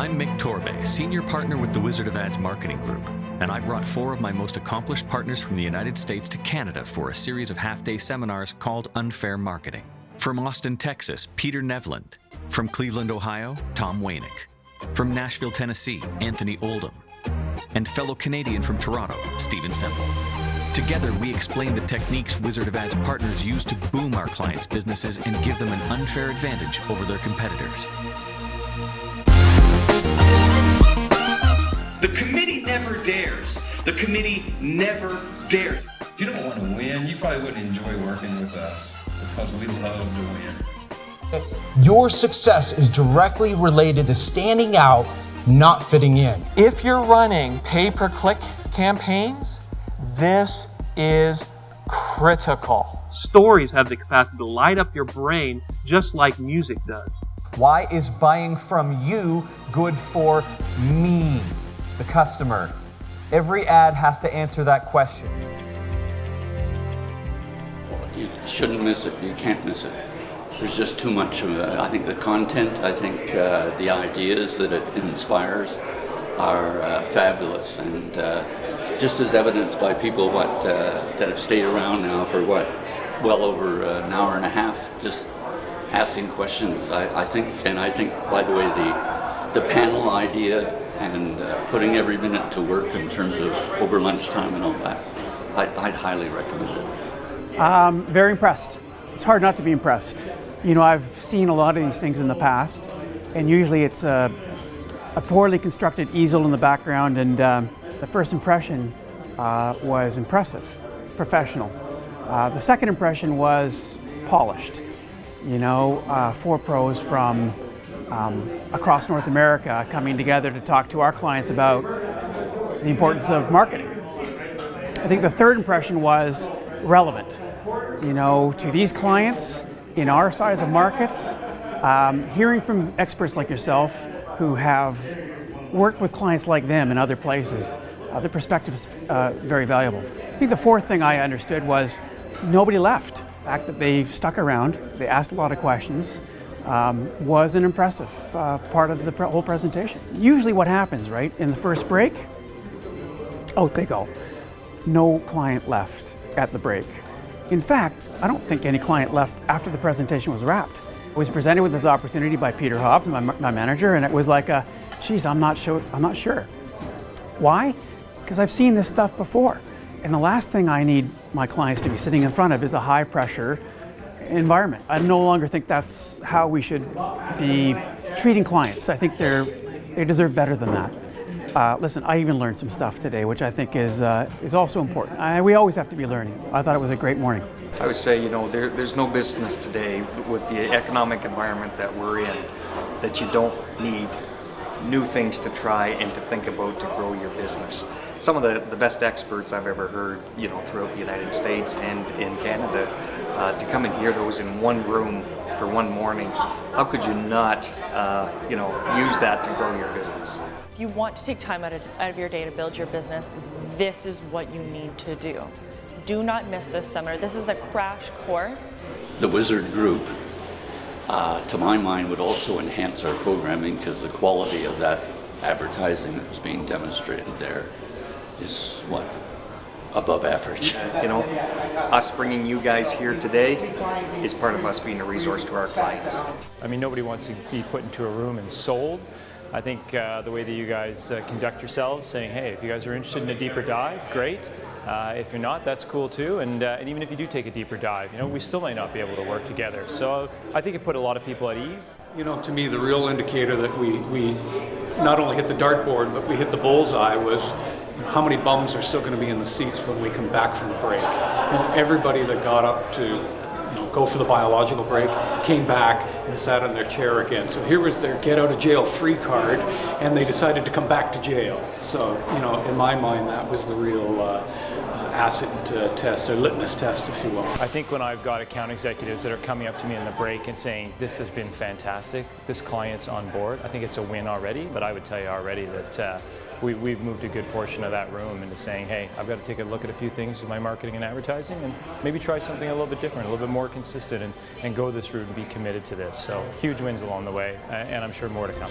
I'm Mick Torbay, Senior Partner with the Wizard of Ads Marketing Group, and I brought 4 of my most accomplished partners from the United States to Canada for a series of half-day seminars called Unfair Marketing. From Austin, Texas, Peter Nevland. From Cleveland, Ohio, Tom Waynick. From Nashville, Tennessee, Anthony Oldham. And fellow Canadian from Toronto, Stephen Semple. Together, we explain the techniques Wizard of Ads partners use to boom our clients' businesses and give them an unfair advantage over their competitors. The committee never dares. The committee never dares. If you don't want to win, you probably wouldn't enjoy working with us because we love to win. Your success is directly related to standing out, not fitting in. If you're running pay-per-click campaigns, this is critical. Stories have the capacity to light up your brain just like music does. Why is buying from you good for me, the customer? Every ad has to answer that question. You shouldn't miss it. You can't miss it. There's just too much of it. I think the content, I think the ideas that it inspires are fabulous, and just as evidenced by people that have stayed around now for well over an hour and a half, just asking questions. I think, by the way, the panel idea and putting every minute to work in terms of over lunchtime and all that, I'd highly recommend it. Very impressed. It's hard not to be impressed. You know, I've seen a lot of these things in the past, and usually it's a poorly constructed easel in the background, and the first impression was impressive, professional. The second impression was polished. You know, 4 pros from across North America coming together to talk to our clients about the importance of marketing. I think the third impression was relevant. You know, to these clients in our size of markets, hearing from experts like yourself who have worked with clients like them in other places, the perspective is very valuable. I think the fourth thing I understood was nobody left. The fact that they stuck around, they asked a lot of questions, was an impressive part of the whole presentation. Usually what happens, right, in the first break, out they go. No client left at the break. In fact, I don't think any client left after the presentation was wrapped. I was presented with this opportunity by Peter Hobbs, my manager, and it was like, geez, I'm not sure. Why? Because I've seen this stuff before. And the last thing I need my clients to be sitting in front of is a high pressure environment. I no longer think that's how we should be treating clients. I think they deserve better than that. Listen, I even learned some stuff today, which I think is also important. We always have to be learning. I thought it was a great morning. I would say, you know, there's no business today with the economic environment that we're in that you don't need new things to try and to think about to grow your business. Some of the best experts I've ever heard, you know, throughout the United States and in Canada, to come and hear those in one room for one morning, how could you not, you know, use that to grow your business? If you want to take time out of your day to build your business, this is what you need to do. Do not miss this seminar. This is a crash course. The Wizard Group, to my mind, would also enhance our programming because the quality of that advertising that was being demonstrated there is, above average. You know, us bringing you guys here today is part of us being a resource to our clients. I mean, nobody wants to be put into a room and sold. I think the way that you guys conduct yourselves, saying, hey, if you guys are interested in a deeper dive, great. If you're not, that's cool too. And even if you do take a deeper dive, you know, we still might not be able to work together. So I think it put a lot of people at ease. You know, to me, the real indicator that we not only hit the dartboard, but we hit the bullseye was how many bums are still going to be in the seats when we come back from the break. And everybody that got up to go for the biological break came back and sat in their chair again. So here was their get out of jail free card, and they decided to come back to jail. So, you know, in my mind, that was the real acid test, or litmus test, if you will. I think when I've got account executives that are coming up to me in the break and saying, this has been fantastic, this client's on board, I think it's a win already. But I would tell you already that we've moved a good portion of that room into saying, hey, I've got to take a look at a few things with my marketing and advertising and maybe try something a little bit different, a little bit more consistent, and go this route and be committed to this. So huge wins along the way, and I'm sure more to come.